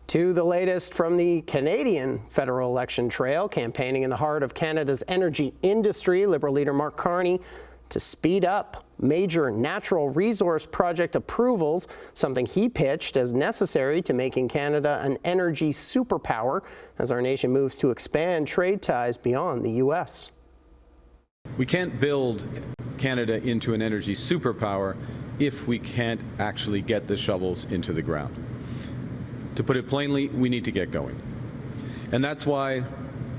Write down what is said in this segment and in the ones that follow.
To the latest from the Canadian federal election trail, campaigning in the heart of Canada's energy industry, Liberal leader Mark Carney to speed up major natural resource project approvals, something he pitched as necessary to making Canada an energy superpower as our nation moves to expand trade ties beyond the U.S. We can't build Canada into an energy superpower if we can't actually get the shovels into the ground. To put it plainly, we need to get going. And that's why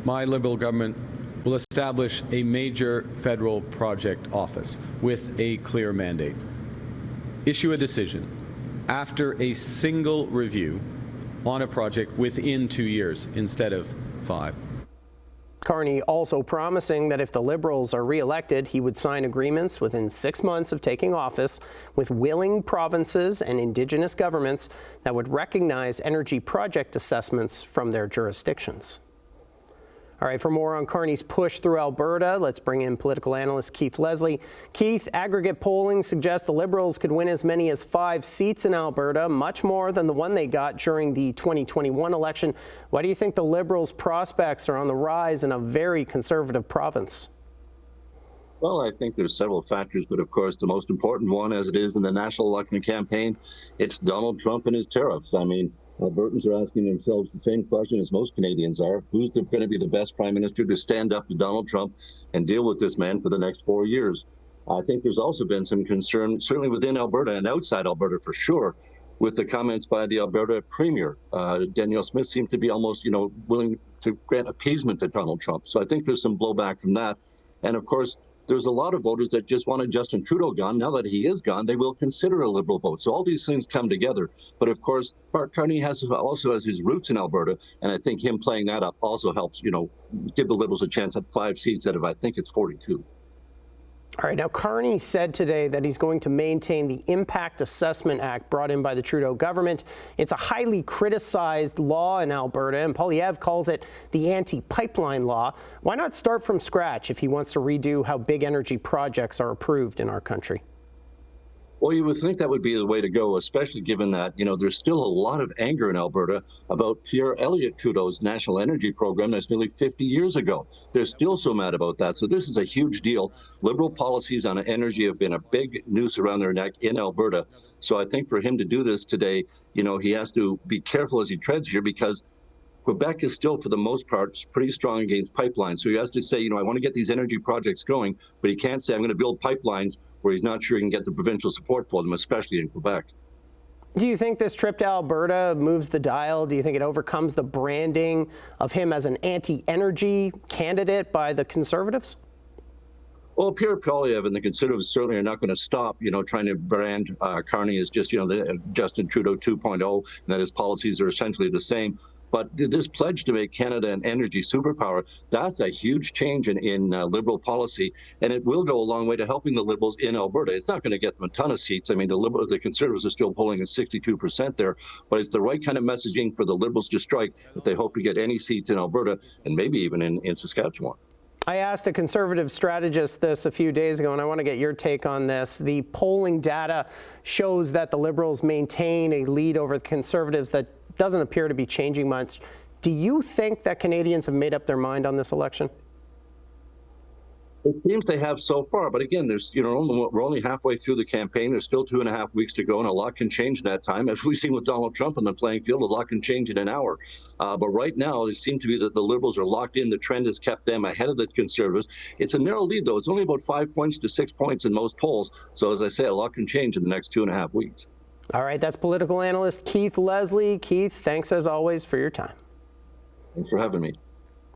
my Liberal government will establish a major federal project office with a clear mandate. Issue a decision after a single review on a project within 2 years instead of 5. Carney also promising that if the Liberals are re-elected, he would sign agreements within 6 months of taking office with willing provinces and Indigenous governments that would recognize energy project assessments from their jurisdictions. All right, for more on Carney's push through Alberta, let's bring in political analyst Keith Leslie. Keith, aggregate polling suggests the Liberals could win as many as 5 seats in Alberta, much more than the one they got during the 2021 election. Why do you think the Liberals' prospects are on the rise in a very conservative province? Well, I think there's several factors, but of course the most important one, as it is in the national election campaign, it's Donald Trump and his tariffs. I mean, Albertans are asking themselves the same question as most Canadians are. Who's going to be the best prime minister to stand up to Donald Trump and deal with this man for the next 4 years? I think there's also been some concern, certainly within Alberta and outside Alberta for sure, with the comments by the Alberta Premier. Danielle Smith seemed to be almost, willing to grant appeasement to Donald Trump. So I think there's some blowback from that. And of course, there's a lot of voters that just wanted Justin Trudeau gone. Now that he is gone, they will consider a Liberal vote. So all these things come together. But of course, Mark Carney also has his roots in Alberta, and I think him playing that up also helps, give the Liberals a chance at 5 seats out of, I think it's 42. All right, now Carney said today that he's going to maintain the Impact Assessment Act brought in by the Trudeau government. It's a highly criticized law in Alberta, and Poilievre calls it the anti-pipeline law. Why not start from scratch if he wants to redo how big energy projects are approved in our country? Well, you would think that would be the way to go, especially given that, there's still a lot of anger in Alberta about Pierre Elliott Trudeau's national energy program that's nearly 50 years ago. They're still so mad about that. So this is a huge deal. Liberal policies on energy have been a big noose around their neck in Alberta. So I think for him to do this today, he has to be careful as he treads here, because Quebec is still, for the most part, pretty strong against pipelines. So he has to say, I want to get these energy projects going, but he can't say I'm going to build pipelines where he's not sure he can get the provincial support for them, especially in Quebec. Do you think this trip to Alberta moves the dial? Do you think it overcomes the branding of him as an anti-energy candidate by the Conservatives? Well, Pierre Poilievre and the Conservatives certainly are not going to stop, trying to brand Carney as just, the Justin Trudeau 2.0, and that his policies are essentially the same. But this pledge to make Canada an energy superpower, that's a huge change in Liberal policy, and it will go a long way to helping the Liberals in Alberta. It's not going to get them a ton of seats. I mean, the Conservatives are still polling at 62% there, but it's the right kind of messaging for the Liberals to strike if they hope to get any seats in Alberta and maybe even in Saskatchewan. I asked a Conservative strategist this a few days ago, and I want to get your take on this. The polling data shows that the Liberals maintain a lead over the Conservatives that doesn't appear to be changing much. Do you think that Canadians have made up their mind on this election? It seems they have so far, but again, we're only halfway through the campaign. There's still 2.5 weeks to go, and a lot can change in that time. As we've seen with Donald Trump on the playing field, a lot can change in an hour. But right now, it seems to be that the Liberals are locked in. The trend has kept them ahead of the Conservatives. It's a narrow lead, though. It's only about 5 points to 6 points in most polls. So as I say, a lot can change in the next 2.5 weeks. All right, that's political analyst Keith Leslie. Keith, thanks as always for your time. Thanks for having me.